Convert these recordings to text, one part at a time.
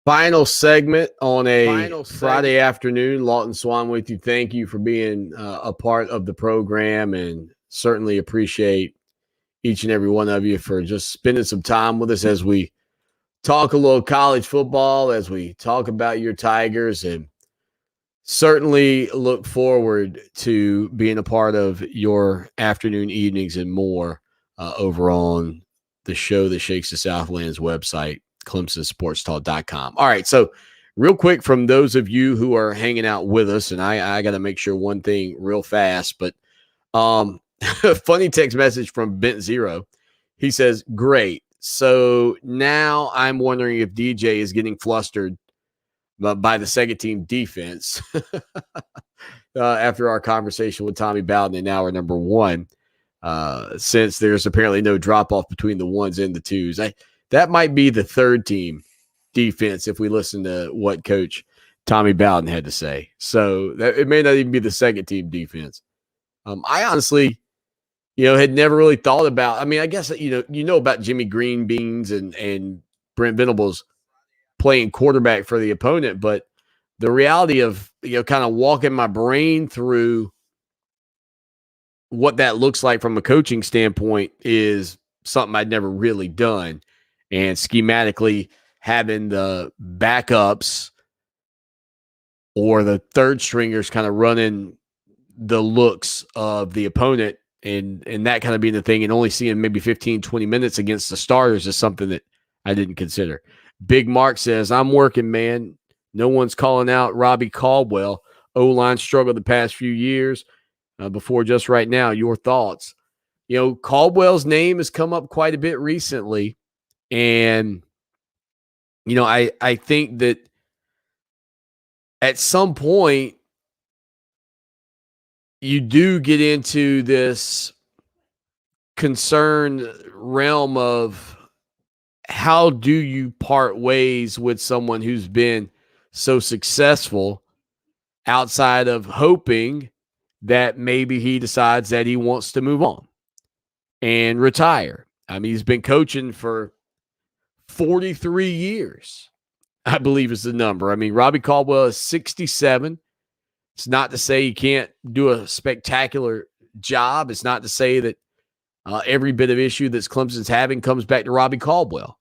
Final segment on a Friday afternoon. Lawton Swan with you. Thank you for being a part of the program, and certainly appreciate each and every one of you for just spending some time with us as we talk a little college football, as we talk about your Tigers, and certainly look forward to being a part of your afternoon, evenings, and more over on the show that shakes the Southlands website, ClemsonSportsTalk.com. All right, so real quick from those of you who are hanging out with us, and I got to make sure one thing real fast, but funny text message from Bent Zero. He says, great. So now I'm wondering if DJ is getting flustered by the second team defense after our conversation with Tommy Bowden in hour number one, since there's apparently no drop-off between the ones and the twos. That might be the third team defense if we listen to what Coach Tommy Bowden had to say. So it may not even be the second team defense. I honestly, had never really thought about. I mean, I guess you know about Jimmy Green Beans and Brent Venables playing quarterback for the opponent, but the reality of kind of walking my brain through what that looks like from a coaching standpoint is something I'd never really done. And schematically having the backups or the third stringers kind of running the looks of the opponent and that kind of being the thing, and only seeing maybe 15, 20 minutes against the starters is something that I didn't consider. Big Mark says, I'm working, man. No one's calling out Robbie Caldwell. O-line struggled the past few years before just right now. Your thoughts? Caldwell's name has come up quite a bit recently. And, I think that at some point you do get into this concern realm of how do you part ways with someone who's been so successful outside of hoping that maybe he decides that he wants to move on and retire. I mean, he's been coaching for 43 years, I believe is the number. I mean, Robbie Caldwell is 67. It's not to say he can't do a spectacular job. It's not to say that every bit of issue that Clemson's having comes back to Robbie Caldwell.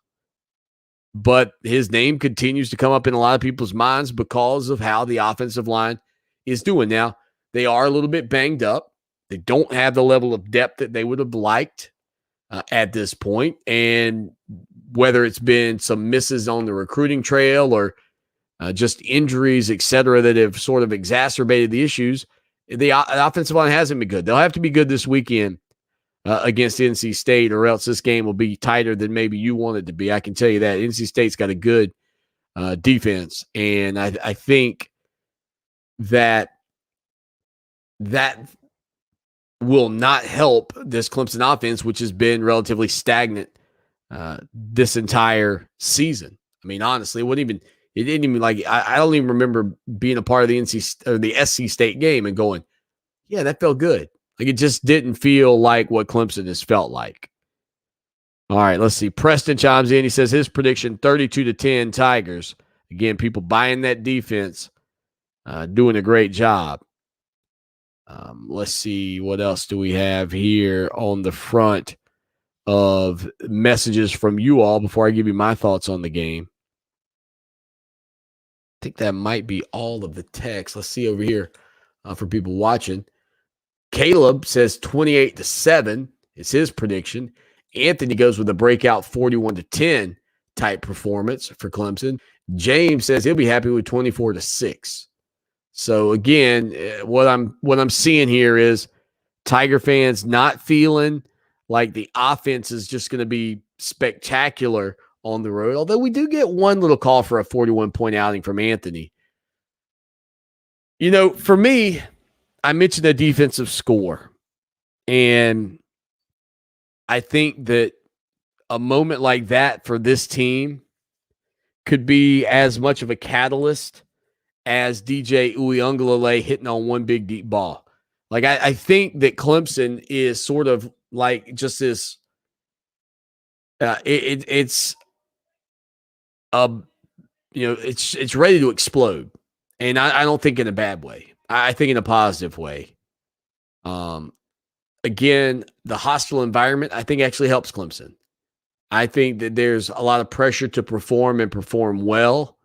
But his name continues to come up in a lot of people's minds because of how the offensive line is doing. Now, they are a little bit banged up. They don't have the level of depth that they would have liked at this point. And whether it's been some misses on the recruiting trail or just injuries, et cetera, that have sort of exacerbated the issues, the offensive line hasn't been good. They'll have to be good this weekend against NC State, or else this game will be tighter than maybe you want it to be. I can tell you that. NC State's got a good defense, and I think that will not help this Clemson offense, which has been relatively stagnant this entire season. I mean, honestly, it didn't even I don't even remember being a part of the SC State game and going, yeah, that felt good. Like, it just didn't feel like what Clemson has felt like. All right, let's see. Preston chimes in. He says his prediction, 32-10 Tigers. Again, people buying that defense, doing a great job. Let's see. What else do we have here on the front of messages from you all before I give you my thoughts on the game? I think that might be all of the text. Let's see over here for people watching. Caleb says 28-7 is his prediction. Anthony goes with a breakout 41-10 type performance for Clemson. James says he'll be happy with 24-6. So again, what I'm seeing here is Tiger fans not feeling like the offense is just going to be spectacular on the road. Although we do get one little call for a 41-point outing from Anthony. For me, I mentioned a defensive score, and I think that a moment like that for this team could be as much of a catalyst as DJ Uiagalelei hitting on one big deep ball. Like, I think that Clemson is sort of like just this. It's it's ready to explode, and I don't think in a bad way. I think in a positive way. Again, the hostile environment I think actually helps Clemson. I think that there's a lot of pressure to perform and perform well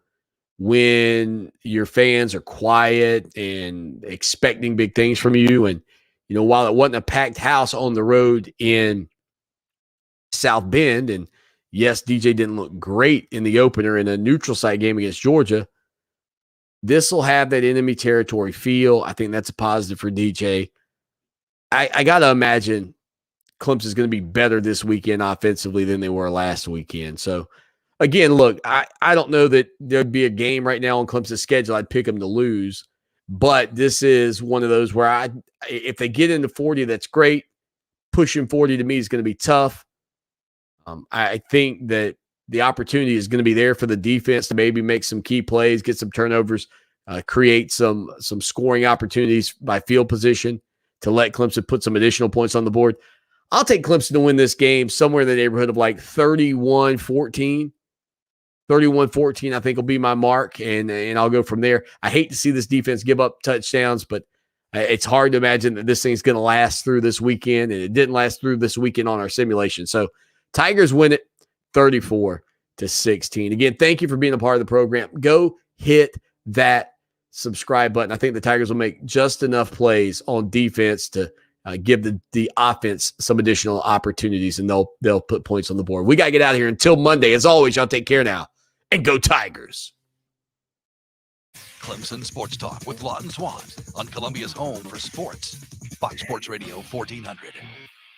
when your fans are quiet and expecting big things from you. And, while it wasn't a packed house on the road in South Bend, and yes, DJ didn't look great in the opener in a neutral site game against Georgia, this will have that enemy territory feel. I think that's a positive for DJ. I got to imagine Clemson's going to be better this weekend offensively than they were last weekend. So, again, look, I don't know that there'd be a game right now on Clemson's schedule I'd pick them to lose, but this is one of those where if they get into 40, that's great. Pushing 40 to me is going to be tough. I think that the opportunity is going to be there for the defense to maybe make some key plays, get some turnovers, create some scoring opportunities by field position to let Clemson put some additional points on the board. I'll take Clemson to win this game somewhere in the neighborhood of like 31-14. 31-14, I think, will be my mark, and I'll go from there. I hate to see this defense give up touchdowns, but it's hard to imagine that this thing's going to last through this weekend, and it didn't last through this weekend on our simulation. So Tigers win it 34-16. Again, thank you for being a part of the program. Go hit that subscribe button. I think the Tigers will make just enough plays on defense to give the offense some additional opportunities, and they'll put points on the board. We got to get out of here until Monday. As always, y'all take care now, and go Tigers. Clemson Sports Talk with Lawton Swan on Columbia's home for sports, Fox Sports Radio 1400.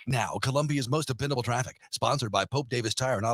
Now, Columbia's most dependable traffic, sponsored by Pope Davis Tire and Auto.